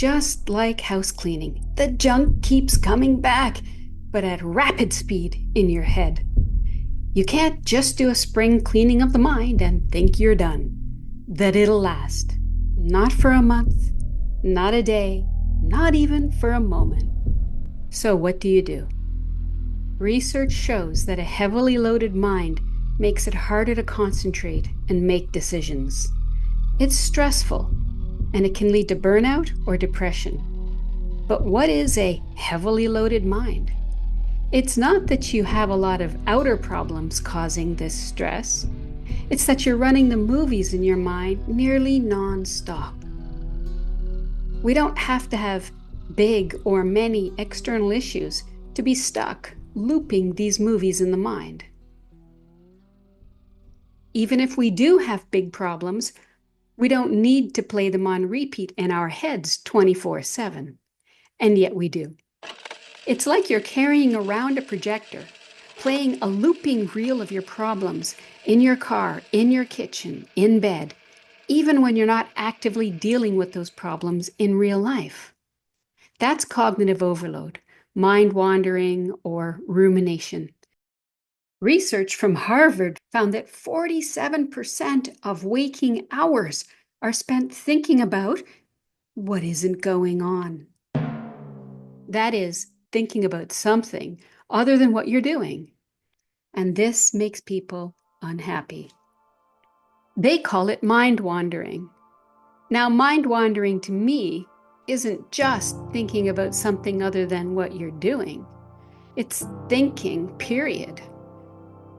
Just like house cleaning, the junk keeps coming back, but at rapid speed in your head. You can't just do a spring cleaning of the mind and think you're done, that it'll last. Not for a month, not a day, not even for a moment. So what do? Research shows that a heavily loaded mind makes it harder to concentrate and make decisions. It's stressful, and it can lead to burnout or depression. But what is a heavily loaded mind? It's not that you have a lot of outer problems causing this stress. It's that you're running the movies in your mind nearly non-stop. We don't have to have big or many external issues to be stuck looping these movies in the mind. Even if we do have big problems, we don't need to play them on repeat in our heads 24/7. And yet we do. It's like you're carrying around a projector, playing a looping reel of your problems in your car, in your kitchen, in bed, even when you're not actively dealing with those problems in real life. That's cognitive overload, mind wandering, or rumination. Research from Harvard found that 47% of waking hours are spent thinking about what isn't going on. That is, thinking about something other than what you're doing. And this makes people unhappy. They call it mind wandering. Now, mind wandering to me isn't just thinking about something other than what you're doing. It's thinking, period.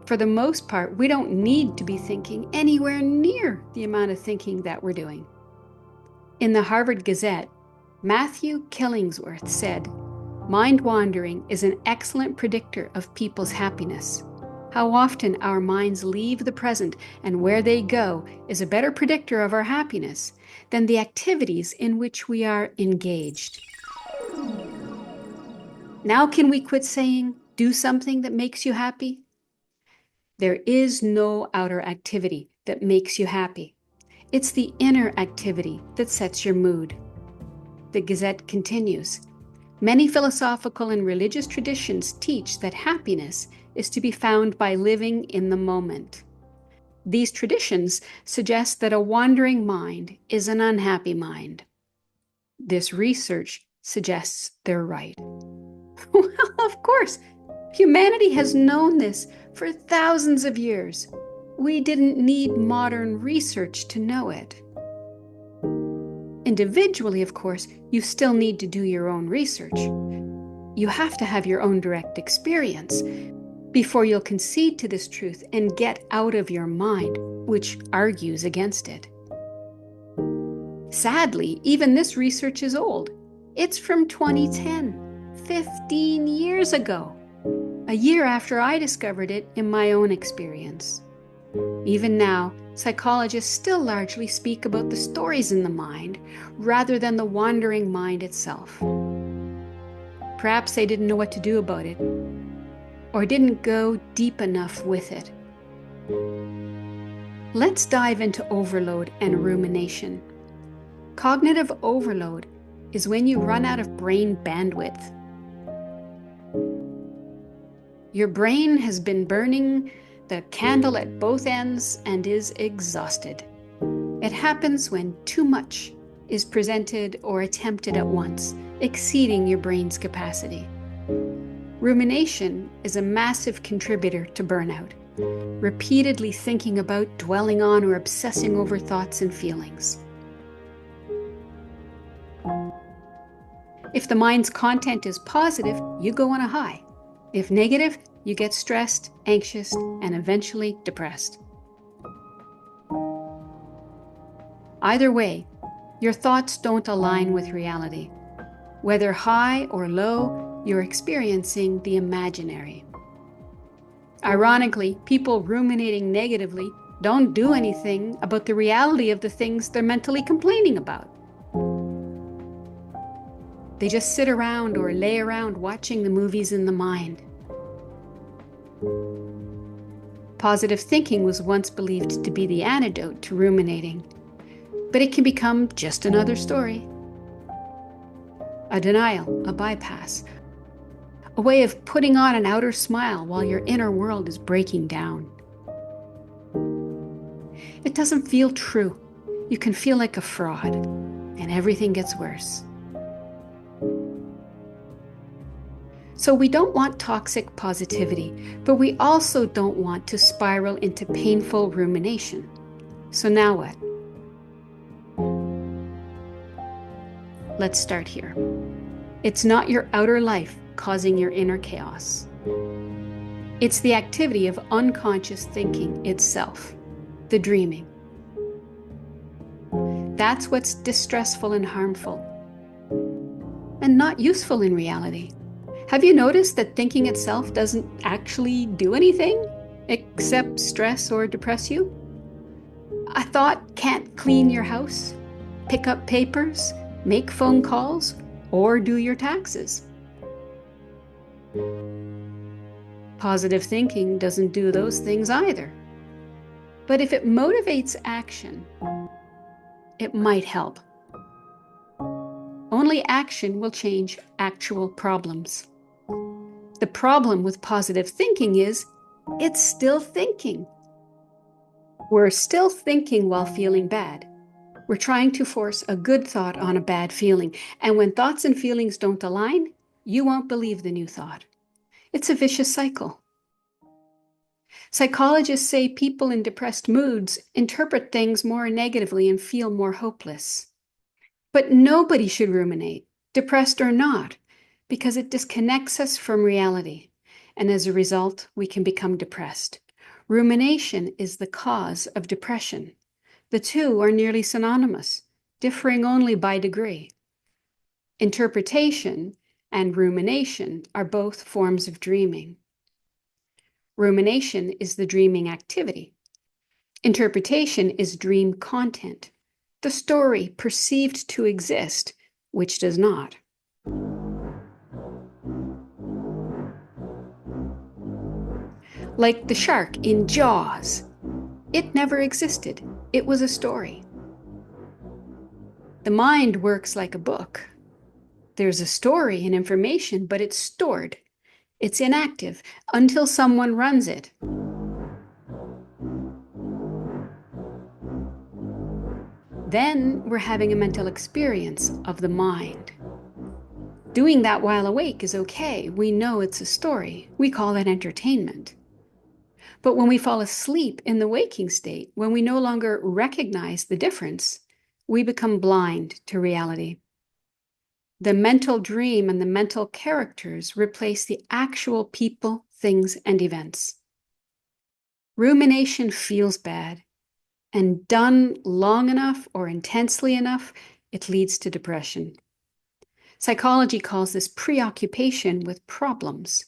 For the most part, we don't need to be thinking anywhere near the amount of thinking that we're doing. In the Harvard Gazette, Matthew Killingsworth said, "Mind wandering is an excellent predictor of people's happiness. How often our minds leave the present and where they go is a better predictor of our happiness than the activities in which we are engaged." Now can we quit saying, "Do something that makes you happy"? There is no outer activity that makes you happy. It's the inner activity that sets your mood. The Gazette continues, "Many philosophical and religious traditions teach that happiness is to be found by living in the moment. These traditions suggest that a wandering mind is an unhappy mind. This research suggests they're right." Well, of course, humanity has known this for thousands of years. We didn't need modern research to know it. Individually, of course, you still need to do your own research. You have to have your own direct experience before you'll concede to this truth and get out of your mind, which argues against it. Sadly, even this research is old. It's from 2010, 15 years ago, a year after I discovered it in my own experience. Even now, psychologists still largely speak about the stories in the mind rather than the wandering mind itself. Perhaps they didn't know what to do about it, or didn't go deep enough with it. Let's dive into overload and rumination. Cognitive overload is when you run out of brain bandwidth. Your brain has been burning the candle at both ends and is exhausted. It happens when too much is presented or attempted at once, exceeding your brain's capacity. Rumination is a massive contributor to burnout, repeatedly thinking about, dwelling on, or obsessing over thoughts and feelings. If the mind's content is positive, you go on a high. If negative, you get stressed, anxious, and eventually depressed. Either way, your thoughts don't align with reality. Whether high or low, you're experiencing the imaginary. Ironically, people ruminating negatively don't do anything about the reality of the things they're mentally complaining about. They just sit around or lay around watching the movies in the mind. Positive thinking was once believed to be the antidote to ruminating, but it can become just another story. a denial, a bypass, a way of putting on an outer smile while your inner world is breaking down. It doesn't feel true. You can feel like a fraud, and everything gets worse. So we don't want toxic positivity, but we also don't want to spiral into painful rumination. So now what? Let's start here. It's not your outer life causing your inner chaos. It's the activity of unconscious thinking itself, the dreaming. That's what's distressful and harmful, and not useful in reality. Have you noticed that thinking itself doesn't actually do anything except stress or depress you? A thought can't clean your house, pick up papers, make phone calls, or do your taxes. Positive thinking doesn't do those things either. But if it motivates action, it might help. Only action will change actual problems. The problem with positive thinking is it's still thinking. We're still thinking while feeling bad. We're trying to force a good thought on a bad feeling. And when thoughts and feelings don't align, you won't believe the new thought. It's a vicious cycle. Psychologists say people in depressed moods interpret things more negatively and feel more hopeless. But nobody should ruminate, depressed or not, because it disconnects us from reality. And as a result, we can become depressed. Rumination is the cause of depression. The two are nearly synonymous, differing only by degree. Interpretation and rumination are both forms of dreaming. Rumination is the dreaming activity. Interpretation is dream content, the story perceived to exist, which does not. Like the shark in Jaws. It never existed. It was a story. The mind works like a book. There's a story and information, but it's stored. It's inactive until someone runs it. Then we're having a mental experience of the mind. Doing that while awake is okay. We know it's a story. We call it entertainment. But when we fall asleep in the waking state, when we no longer recognize the difference, we become blind to reality. The mental dream and the mental characters replace the actual people, things, and events. Rumination feels bad, and done long enough or intensely enough, it leads to depression. Psychology calls this preoccupation with problems,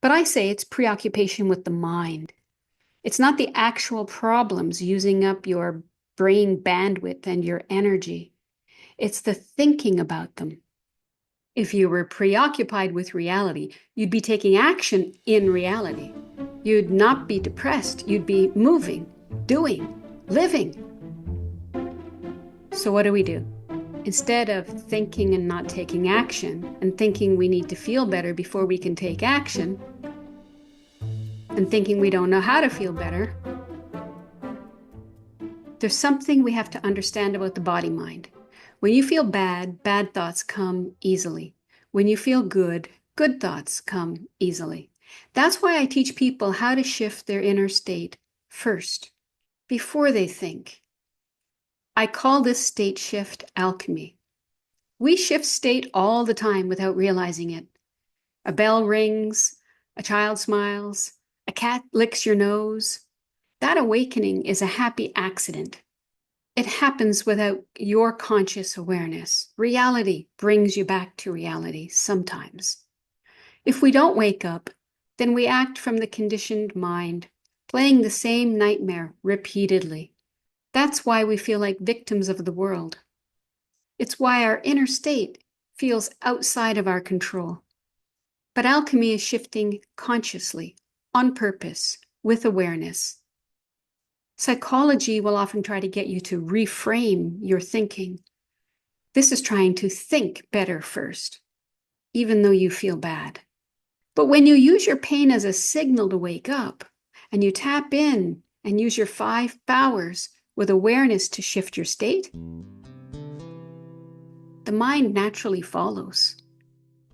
but I say it's preoccupation with the mind. It's not the actual problems using up your brain bandwidth and your energy. It's the thinking about them. If you were preoccupied with reality, you'd be taking action in reality. You'd not be depressed. You'd be moving, doing, living. So what do? Instead of thinking and not taking action, and thinking we need to feel better before we can take action, and thinking we don't know how to feel better, there's something we have to understand about the body-mind. When you feel bad, bad thoughts come easily. When you feel good, good thoughts come easily. That's why I teach people how to shift their inner state first, before they think. I call this state shift alchemy. We shift state all the time without realizing it. A bell rings, a child smiles, a cat licks your nose. That awakening is a happy accident. It happens without your conscious awareness. Reality brings you back to reality sometimes. If we don't wake up, then we act from the conditioned mind, playing the same nightmare repeatedly. That's why we feel like victims of the world. It's why our inner state feels outside of our control. But alchemy is shifting consciously, on purpose, with awareness. Psychology will often try to get you to reframe your thinking. This is trying to think better first, even though you feel bad. But when you use your pain as a signal to wake up, and you tap in and use your 5 powers with awareness to shift your state, the mind naturally follows.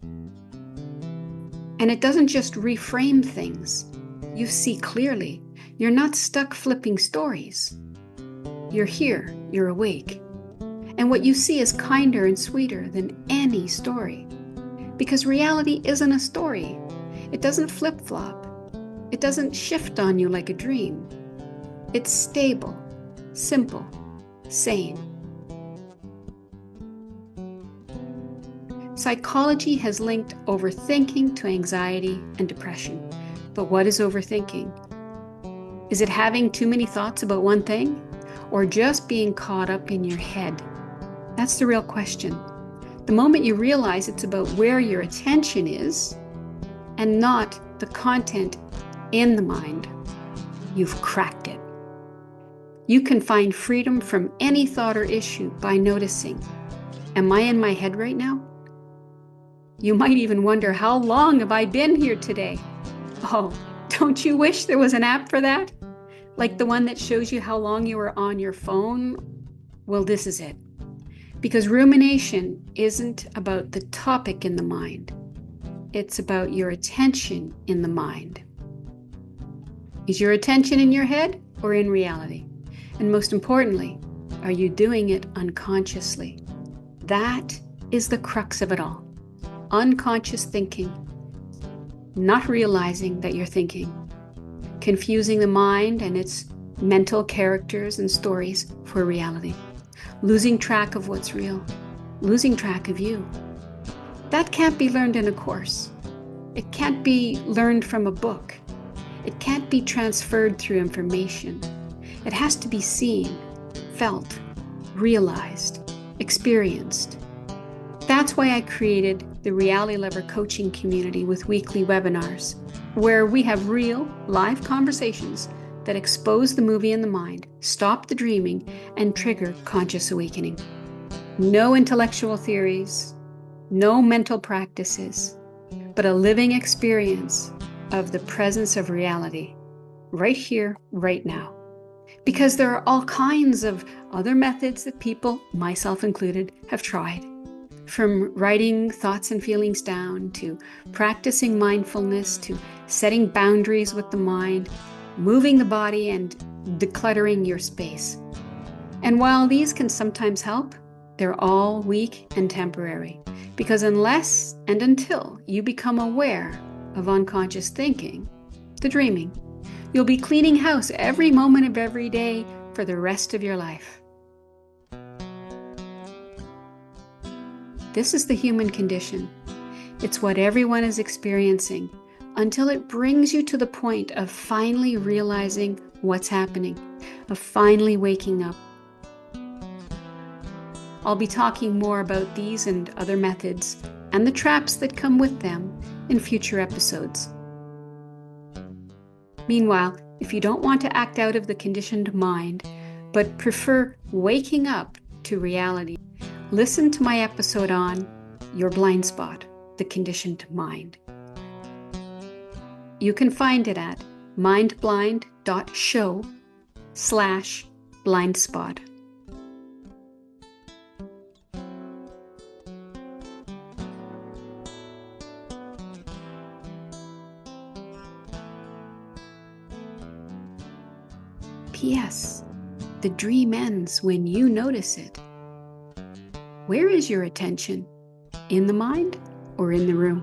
And it doesn't just reframe things. You see clearly. You're not stuck flipping stories. You're here, you're awake. And what you see is kinder and sweeter than any story. Because reality isn't a story. It doesn't flip-flop. It doesn't shift on you like a dream. It's stable, simple, sane. Psychology has linked overthinking to anxiety and depression. But what is overthinking? Is it having too many thoughts about one thing? Or just being caught up in your head? That's the real question. The moment you realize it's about where your attention is and not the content in the mind, you've cracked it. You can find freedom from any thought or issue by noticing, am I in my head right now? You might even wonder, how long have I been here today? Oh, don't you wish there was an app for that? Like the one that shows you how long you were on your phone? Well, this is it. Because rumination isn't about the topic in the mind. It's about your attention in the mind. Is your attention in your head or in reality? And most importantly, are you doing it unconsciously? That is the crux of it all. Unconscious thinking. Not realizing that you're thinking. Confusing the mind and its mental characters and stories for reality. Losing track of what's real. Losing track of you. That can't be learned in a course. It can't be learned from a book. It can't be transferred through information. It has to be seen, felt, realized, experienced. That's why I created the Reality Lover coaching community with weekly webinars, where we have real, live conversations that expose the movie in the mind, stop the dreaming, and trigger conscious awakening. No intellectual theories, no mental practices, but a living experience of the presence of reality, right here, right now. Because there are all kinds of other methods that people, myself included, have tried. From writing thoughts and feelings down, to practicing mindfulness, to setting boundaries with the mind, moving the body, and decluttering your space. And while these can sometimes help, they're all weak and temporary. Because unless and until you become aware of unconscious thinking, the dreaming, you'll be cleaning house every moment of every day for the rest of your life. This is the human condition. It's what everyone is experiencing until it brings you to the point of finally realizing what's happening, of finally waking up. I'll be talking more about these and other methods and the traps that come with them in future episodes. Meanwhile, if you don't want to act out of the conditioned mind, but prefer waking up to reality, listen to my episode on Your Blind Spot, the Conditioned Mind. You can find it at mindblind.show/blindspot. P.S. The dream ends when you notice it. Where is your attention? In the mind or in the room?